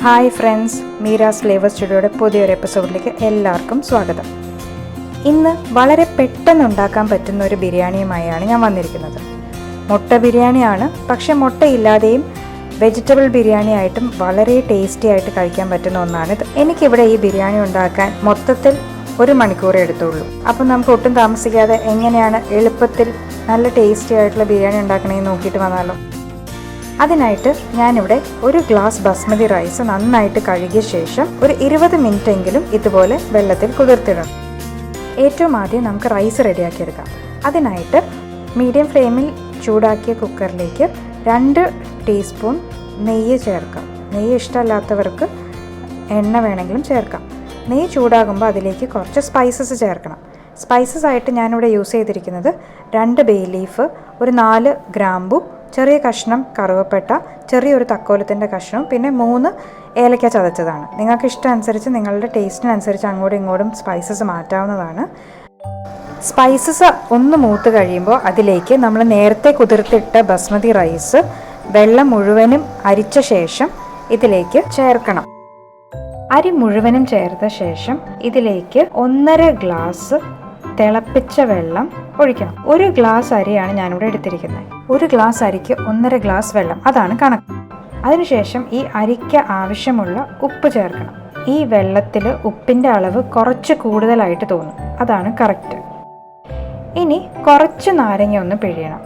Hi friends, Meera's flavour സ്റ്റുഡിയോയുടെ പുതിയൊരു എപ്പിസോഡിലേക്ക് എല്ലാവർക്കും സ്വാഗതം. ഇന്ന് വളരെ പെട്ടെന്ന് ഉണ്ടാക്കാൻ പറ്റുന്ന ഒരു ബിരിയാണിയുമായാണ് ഞാൻ വന്നിരിക്കുന്നത്. മുട്ട ബിരിയാണിയാണ്, പക്ഷേ മുട്ടയില്ലാതെയും വെജിറ്റബിൾ ബിരിയാണി ആയിട്ടും വളരെ ടേസ്റ്റി ആയിട്ട് കഴിക്കാൻ പറ്റുന്ന ഒന്നാണിത്. എനിക്കിവിടെ ഈ ബിരിയാണി ഉണ്ടാക്കാൻ മൊത്തത്തിൽ 1 മണിക്കൂറേ എടുത്തുള്ളൂ. അപ്പം നമുക്ക് ഒട്ടും താമസിക്കാതെ എങ്ങനെയാണ് എളുപ്പത്തിൽ നല്ല ടേസ്റ്റി ആയിട്ടുള്ള ബിരിയാണി ഉണ്ടാക്കണമെന്ന് നോക്കിയിട്ട് വന്നാലോ. അതിനായിട്ട് ഞാനിവിടെ 1 ഗ്ലാസ് ബസ്മതി റൈസ് നന്നായിട്ട് കഴുകിയ ശേഷം ഒരു 20 മിനിറ്റ് എങ്കിലും ഇതുപോലെ വെള്ളത്തിൽ കുതിർത്തിടണം. ഏറ്റവും ആദ്യം നമുക്ക് റൈസ് റെഡിയാക്കിയെടുക്കാം. അതിനായിട്ട് മീഡിയം ഫ്ലെയിമിൽ ചൂടാക്കിയ കുക്കറിലേക്ക് 2 ടീസ്പൂൺ നെയ്യ് ചേർക്കാം. നെയ്യ് ഇഷ്ടമല്ലാത്തവർക്ക് എണ്ണ വേണമെങ്കിലും ചേർക്കാം. നെയ്യ് ചൂടാകുമ്പോൾ അതിലേക്ക് കുറച്ച് സ്പൈസസ് ചേർക്കണം. സ്പൈസസ് ആയിട്ട് ഞാനിവിടെ യൂസ് ചെയ്തിരിക്കുന്നത് 2 ബേ ലീഫ്, ഒരു 4 ഗ്രാമ്പു, ചെറിയ കഷ്ണം കറുവപ്പട്ട, ചെറിയൊരു തക്കോലത്തിൻ്റെ കഷ്ണം, പിന്നെ 3 ഏലക്ക ചതച്ചതാണ്. നിങ്ങൾക്ക് ഇഷ്ടമനുസരിച്ച് നിങ്ങളുടെ ടേസ്റ്റിനനുസരിച്ച് അങ്ങോട്ടും ഇങ്ങോട്ടും സ്പൈസസ് മാറ്റാവുന്നതാണ്. സ്പൈസസ് ഒന്ന് മൂത്ത് കഴിയുമ്പോൾ അതിലേക്ക് നമ്മൾ നേരത്തെ കുതിർത്തിട്ട ബസ്മതി റൈസ് വെള്ളം മുഴുവനും അരിച്ച ശേഷം ഇതിലേക്ക് ചേർക്കണം. അരി മുഴുവനും ചേർത്ത ശേഷം ഇതിലേക്ക് 1.5 ഗ്ലാസ് തിളപ്പിച്ച വെള്ളം ഒഴിക്കണം. 1 ഗ്ലാസ് അരിയാണ് ഞാനിവിടെ എടുത്തിരിക്കുന്നത്. 1 ഗ്ലാസ് അരിക്ക് 1.5 ഗ്ലാസ് വെള്ളം, അതാണ് കണക്ക്. അതിനുശേഷം ഈ അരിക്ക് ആവശ്യമുള്ള ഉപ്പ് ചേർക്കണം. ഈ വെള്ളത്തിൽ ഉപ്പിൻ്റെ അളവ് കുറച്ച് കൂടുതലായിട്ട് തോന്നും, അതാണ് കറക്റ്റ്. ഇനി കുറച്ച് നാരങ്ങ ഒന്ന് പിഴിയണം,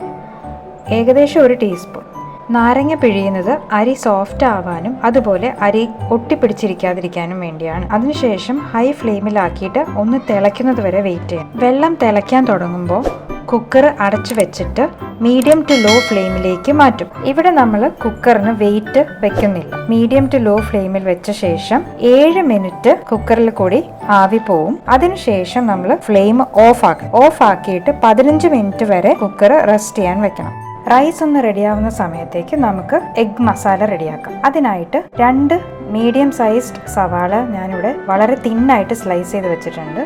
ഏകദേശം 1 ടീസ്പൂൺ. നാരങ്ങ പിഴിയുന്നത് അരി സോഫ്റ്റ് ആവാനും അതുപോലെ അരി ഒട്ടിപ്പിടിച്ചിരിക്കാതിരിക്കാനും വേണ്ടിയാണ്. അതിനുശേഷം ഹൈ ഫ്ലെയിമിലാക്കിയിട്ട് ഒന്ന് തിളയ്ക്കുന്നത് വരെ വെയിറ്റ് ചെയ്യാം. വെള്ളം തിളയ്ക്കാൻ തുടങ്ങുമ്പോൾ കുക്കർ അടച്ചു വെച്ചിട്ട് മീഡിയം ടു ലോ ഫ്ലെയിമിലേക്ക് മാറ്റും. ഇവിടെ നമ്മൾ കുക്കറിന് വെയിറ്റ് വെക്കുന്നില്ല. മീഡിയം ടു ലോ ഫ്ലെയിമിൽ വെച്ച ശേഷം 7 മിനിറ്റ് കുക്കറിൽ കൂടി ആവി പോവും. അതിനുശേഷം നമ്മൾ ഫ്ലെയിം ഓഫ് ആക്കിയിട്ട് 15 മിനിറ്റ് വരെ കുക്കർ റെസ്റ്റ് ചെയ്യാൻ വെക്കണം. റൈസ് ഒന്ന് റെഡിയാവുന്ന സമയത്തേക്ക് നമുക്ക് എഗ് മസാല റെഡിയാക്കാം. അതിനായിട്ട് 2 മീഡിയം സൈസ്ഡ് സവാള ഞാനിവിടെ വളരെ തിന്നായിട്ട് സ്ലൈസ് ചെയ്ത് വെച്ചിട്ടുണ്ട്.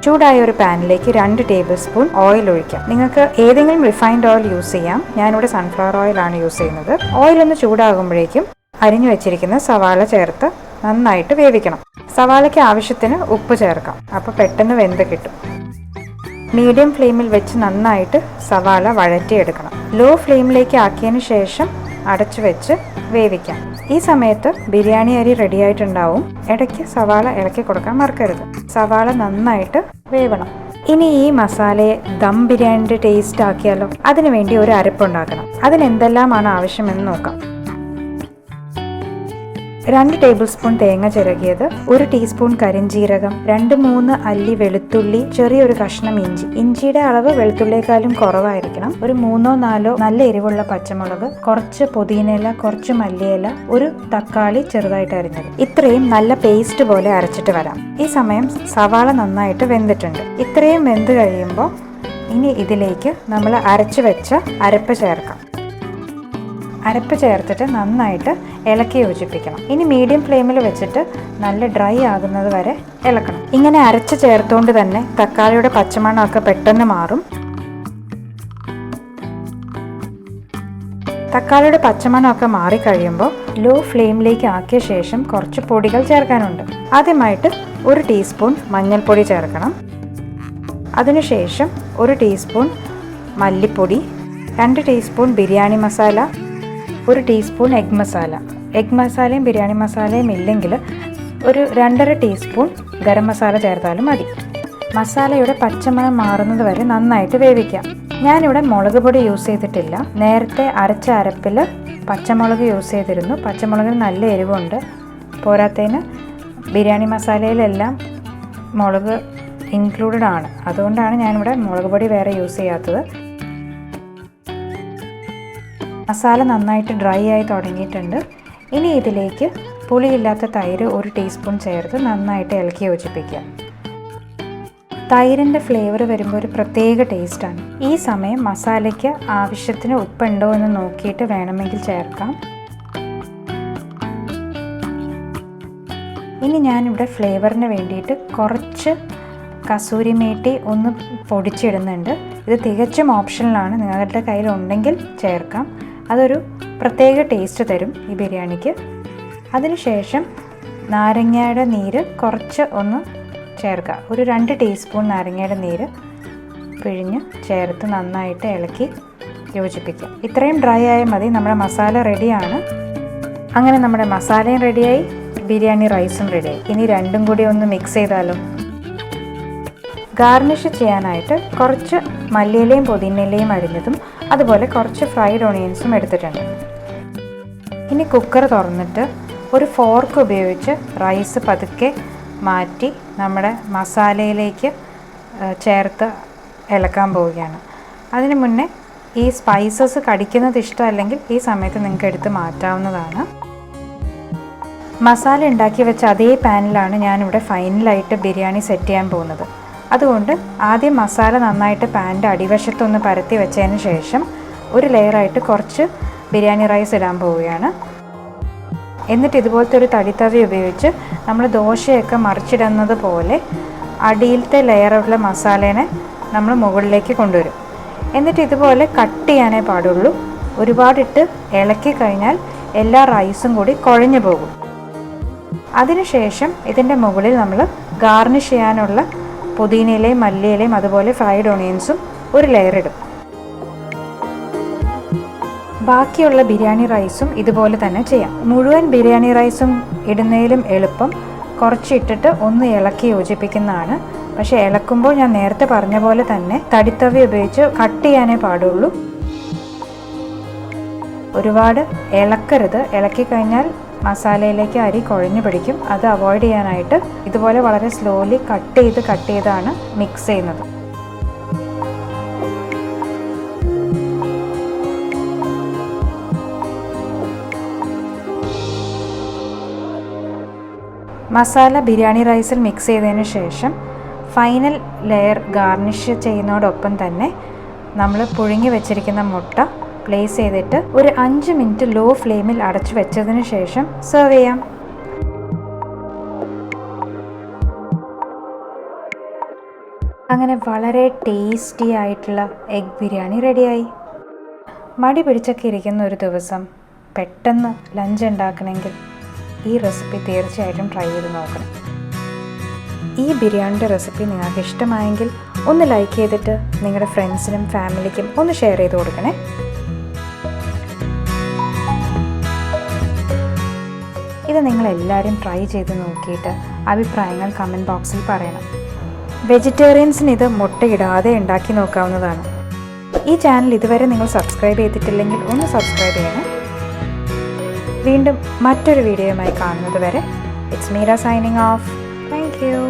ചൂടായ ഒരു പാനിലേക്ക് 2 ടേബിൾ സ്പൂൺ ഓയിൽ ഒഴിക്കാം. നിങ്ങൾക്ക് ഏതെങ്കിലും റിഫൈൻഡ് ഓയിൽ യൂസ് ചെയ്യാം. ഞാനിവിടെ സൺഫ്ലവർ ഓയിലാണ് യൂസ് ചെയ്യുന്നത്. ഓയിൽ ഒന്ന് ചൂടാകുമ്പോഴേക്കും അരിഞ്ഞു വെച്ചിരിക്കുന്ന സവാള ചേർത്ത് നന്നായിട്ട് വേവിക്കണം. സവാളയ്ക്ക് ആവശ്യത്തിന് ഉപ്പ് ചേർക്കാം, അപ്പോൾ പെട്ടെന്ന് വെന്ത് കിട്ടും. മീഡിയം ഫ്ലെയിമിൽ വെച്ച് നന്നായിട്ട് സവാള വഴറ്റിയെടുക്കണം. ലോ ഫ്ലെയിമിലേക്ക് ആക്കിയതിന് ശേഷം അടച്ചു വെച്ച് വേവിക്കാം. ഈ സമയത്ത് ബിരിയാണി അരി റെഡി ആയിട്ടുണ്ടാവും. ഇടയ്ക്ക് സവാള ഇളക്കി കൊടുക്കാൻ മറക്കരുത്. സവാള നന്നായിട്ട് വേവണം. ഇനി ഈ മസാലയെ ദം ബിരിയാണിയുടെ ടേസ്റ്റ് ആക്കിയാലോ. അതിനുവേണ്ടി ഒരു അരപ്പുണ്ടാക്കണം. അതിനെന്തെല്ലാമാണ് ആവശ്യമെന്ന് നോക്കാം. 2 ടേബിൾ സ്പൂൺ തേങ്ങ ചിരകിയത്, 1 ടീസ്പൂൺ കരിഞ്ജീരകം, 2-3 അല്ലി വെളുത്തുള്ളി, ചെറിയൊരു കഷ്ണം ഇഞ്ചി. ഇഞ്ചിയുടെ അളവ് വെളുത്തുള്ളിയേക്കാളും കുറവായിരിക്കണം. ഒരു 3-4 നല്ല എരിവുള്ള പച്ചമുളക്, കുറച്ച് പുതിനയില, കുറച്ച് മല്ലിയില, 1 തക്കാളി ചെറുതായിട്ട് അരിഞ്ഞത്. ഇത്രയും നല്ല പേസ്റ്റ് പോലെ അരച്ചിട്ട് വരാം. ഈ സമയം സവാള നന്നായിട്ട് വെന്തിട്ടുണ്ട്. ഇത്രയും വെന്ത് കഴിയുമ്പോൾ ഇനി ഇതിലേക്ക് നമ്മൾ അരച്ചു വെച്ച അരപ്പ് ചേർക്കാം. അരപ്പ് ചേർത്തിട്ട് നന്നായിട്ട് ഇളക്കി യോജിപ്പിക്കണം. ഇനി മീഡിയം ഫ്ലെയിമിൽ വെച്ചിട്ട് നല്ല ഡ്രൈ ആകുന്നത് വരെ ഇളക്കണം. ഇങ്ങനെ അരച്ച് ചേർത്തുകൊണ്ട് തന്നെ തക്കാളിയുടെ പച്ചമണമൊക്കെ പെട്ടെന്ന് മാറും. തക്കാളിയുടെ പച്ചമണമൊക്കെ മാറിക്കഴിയുമ്പോൾ ലോ ഫ്ലെയിമിലേക്ക് ആക്കിയ ശേഷം കുറച്ച് പൊടികൾ ചേർക്കാനുണ്ട്. ആദ്യമായിട്ട് 1 ടീസ്പൂൺ മഞ്ഞൾപ്പൊടി ചേർക്കണം. അതിനുശേഷം 1 ടീസ്പൂൺ മല്ലിപ്പൊടി, 2 teaspoon biryani masala, 1 teaspoon egg masala. Egg മസാലയും ബിരിയാണി മസാലയും ഇല്ലെങ്കിൽ ഒരു 2.5 ടീസ്പൂൺ ഗരം മസാല ചേർത്താലും മതി. മസാലയുടെ പച്ചമണം മാറുന്നത് വരെ നന്നായിട്ട് വേവിക്കാം. ഞാനിവിടെ മുളക് പൊടി യൂസ് ചെയ്തിട്ടില്ല. നേരത്തെ അരച്ച അരപ്പിൽ പച്ചമുളക് യൂസ് ചെയ്തിരുന്നു. പച്ചമുളകിന് നല്ല എരിവുണ്ട്. പോരാത്തതിന് ബിരിയാണി മസാലയിലെല്ലാം മുളക് ഇൻക്ലൂഡഡ് ആണ്. അതുകൊണ്ടാണ് ഞാനിവിടെ മുളക് പൊടി വേറെ യൂസ് ചെയ്യാത്തത്. മസാല നന്നായിട്ട് ഡ്രൈ ആയി തുടങ്ങിയിട്ടുണ്ട്. ഇനി ഇതിലേക്ക് പുളിയില്ലാത്ത തൈര് 1 ടീസ്പൂൺ ചേർത്ത് നന്നായിട്ട് ഇളക്കി യോജിപ്പിക്കുക. തൈരിൻ്റെ ഫ്ലേവർ വരുമ്പോൾ ഒരു പ്രത്യേക ടേസ്റ്റാണ്. ഈ സമയം മസാലയ്ക്ക് ആവശ്യത്തിന് ഉപ്പുണ്ടോ എന്ന് നോക്കിയിട്ട് വേണമെങ്കിൽ ചേർക്കാം. ഇനി ഞാനിവിടെ ഫ്ലേവറിന് വേണ്ടിയിട്ട് കുറച്ച് കസൂരി മേട്ടി ഒന്ന് പൊടിച്ചിടുന്നുണ്ട്. ഇത് തികച്ചും ഓപ്ഷണലാണ്, നിങ്ങളുടെ കയ്യിലുണ്ടെങ്കിൽ ചേർക്കാം. അതൊരു പ്രത്യേക ടേസ്റ്റ് തരും ഈ ബിരിയാണിക്ക്. അതിനുശേഷം നാരങ്ങയുടെ നീര് കുറച്ച് ഒന്ന് ചേർക്കുക. ഒരു 2 ടീസ്പൂൺ നാരങ്ങയുടെ നീര് പിഴിഞ്ഞ് ചേർത്ത് നന്നായിട്ട് ഇളക്കി യോജിപ്പിക്കുക. ഇത്രയും ഡ്രൈ ആയാൽ മതി. നമ്മുടെ മസാല റെഡിയാണ്. അങ്ങനെ നമ്മുടെ മസാലയും റെഡിയായി, ബിരിയാണി റൈസും റെഡിയായി. ഇനി രണ്ടും കൂടി ഒന്ന് മിക്സ് ചെയ്താലോ. ഗാർണിഷ് ചെയ്യാനായിട്ട് കുറച്ച് മല്ലിയിലയും പുതിനയിലയും അരിഞ്ഞതും അതുപോലെ കുറച്ച് ഫ്രൈഡ് ഓണിയൻസും എടുത്തിട്ടുണ്ട്. ഇനി കുക്കർ തുറന്നിട്ട് ഒരു ഫോർക്ക് ഉപയോഗിച്ച് റൈസ് പതുക്കെ മാറ്റി നമ്മുടെ മസാലയിലേക്ക് ചേർത്ത് ഇളക്കാൻ പോവുകയാണ്. അതിന് മുന്നേ ഈ സ്പൈസസ് കടിക്കുന്നത് ഇഷ്ടമല്ലെങ്കിൽ ഈ സമയത്ത് നിങ്ങൾക്ക് എടുത്ത് മാറ്റാവുന്നതാണ്. മസാല ഉണ്ടാക്കി വെച്ച അതേ പാനിലാണ് ഞാനിവിടെ ഫൈനലായിട്ട് ബിരിയാണി സെറ്റ് ചെയ്യാൻ പോകുന്നത്. അതുകൊണ്ട് ആദ്യം മസാല നന്നായിട്ട് പാനിൻ്റെ അടിവശത്തൊന്ന് പരത്തി വെച്ചതിന് ശേഷം ഒരു ലെയറായിട്ട് കുറച്ച് ബിരിയാണി റൈസ് ഇടാൻ പോവുകയാണ്. എന്നിട്ട് ഇതുപോലത്തെ ഒരു തടിത്തവി ഉപയോഗിച്ച് നമ്മൾ ദോശയൊക്കെ മറിച്ചിടുന്നത് പോലെ അടിയിലത്തെ ലെയറുള്ള മസാലേനെ നമ്മൾ മുകളിലേക്ക് കൊണ്ടുവരും. എന്നിട്ട് ഇതുപോലെ കട്ട് ചെയ്യാനേ പാടുള്ളൂ. ഒരുപാടിട്ട് ഇളക്കി കഴിഞ്ഞാൽ എല്ലാ റൈസും കൂടി കുഴഞ്ഞു പോകും. അതിനുശേഷം ഇതിൻ്റെ മുകളിൽ നമ്മൾ ഗാർണിഷ് ചെയ്യാനുള്ള പുതിനയിലയും മല്ലിയിലയും അതുപോലെ ഫ്രൈഡ് ഓണിയൻസും ഒരു ലെയർ ഇടും. ബാക്കിയുള്ള ബിരിയാണി റൈസും ഇതുപോലെ തന്നെ ചെയ്യാം. മുഴുവൻ ബിരിയാണി റൈസും ഇടുന്നതിലും എളുപ്പം കുറച്ചിട്ടിട്ട് ഒന്ന് ഇളക്കി യോജിപ്പിക്കുന്നതാണ്. പക്ഷേ ഇളക്കുമ്പോൾ ഞാൻ നേരത്തെ പറഞ്ഞ പോലെ തന്നെ തടിത്തവി ഉപയോഗിച്ച് കട്ട് ചെയ്യാനേ പാടുള്ളൂ. ഒരുപാട് ഇളക്കരുത്. ഇളക്കി കഴിഞ്ഞാൽ മസാലയിലേക്ക് അരി കുഴഞ്ഞു പിടിക്കും. അത് അവോയ്ഡ് ചെയ്യാനായിട്ട് ഇതുപോലെ വളരെ സ്ലോലി കട്ട് ചെയ്താണ് മിക്സ് ചെയ്യുന്നത്. മസാല ബിരിയാണി റൈസിൽ മിക്സ് ചെയ്തതിന് ശേഷം ഫൈനൽ ലെയർ ഗാർണിഷ് ചെയ്യുന്നതോടൊപ്പം തന്നെ നമ്മൾ പുഴുങ്ങി വെച്ചിരിക്കുന്ന മുട്ട പ്ലേസ് ചെയ്തിട്ട് ഒരു 5 മിനിറ്റ് ലോ ഫ്ലെയിമിൽ അടച്ചു വെച്ചതിന് ശേഷം സെർവ് ചെയ്യാം. അങ്ങനെ വളരെ ടേസ്റ്റി ആയിട്ടുള്ള എഗ് ബിരിയാണി റെഡിയായി. മടി പിടിച്ചൊക്കെ ഇരിക്കുന്ന ഒരു ദിവസം പെട്ടെന്ന് ലഞ്ച് ഉണ്ടാക്കണമെങ്കിൽ ഈ റെസിപ്പി തീർച്ചയായിട്ടും ട്രൈ ചെയ്ത് നോക്കണം. ഈ ബിരിയാണിയുടെ റെസിപ്പി നിങ്ങൾക്ക് ഇഷ്ടമായെങ്കിൽ ഒന്ന് ലൈക്ക് ചെയ്തിട്ട് നിങ്ങളുടെ ഫ്രണ്ട്സിനും ഫാമിലിക്കും ഒന്ന് ഷെയർ ചെയ്ത് കൊടുക്കണേ. ഇത് നിങ്ങളെല്ലാവരും ട്രൈ ചെയ്ത് നോക്കിയിട്ട് അഭിപ്രായങ്ങൾ കമൻറ്റ് ബോക്സിൽ പറയണം. വെജിറ്റേറിയൻസിന് ഇത് മുട്ടയിടാതെ ഉണ്ടാക്കി നോക്കാവുന്നതാണ്. ഈ ചാനൽ ഇതുവരെ നിങ്ങൾ സബ്സ്ക്രൈബ് ചെയ്തിട്ടില്ലെങ്കിൽ ഒന്ന് സബ്സ്ക്രൈബ് ചെയ്യണം. വീണ്ടും മറ്റൊരു വീഡിയോയുമായി കാണുന്നത് വരെ it's Meera signing off. Thank you.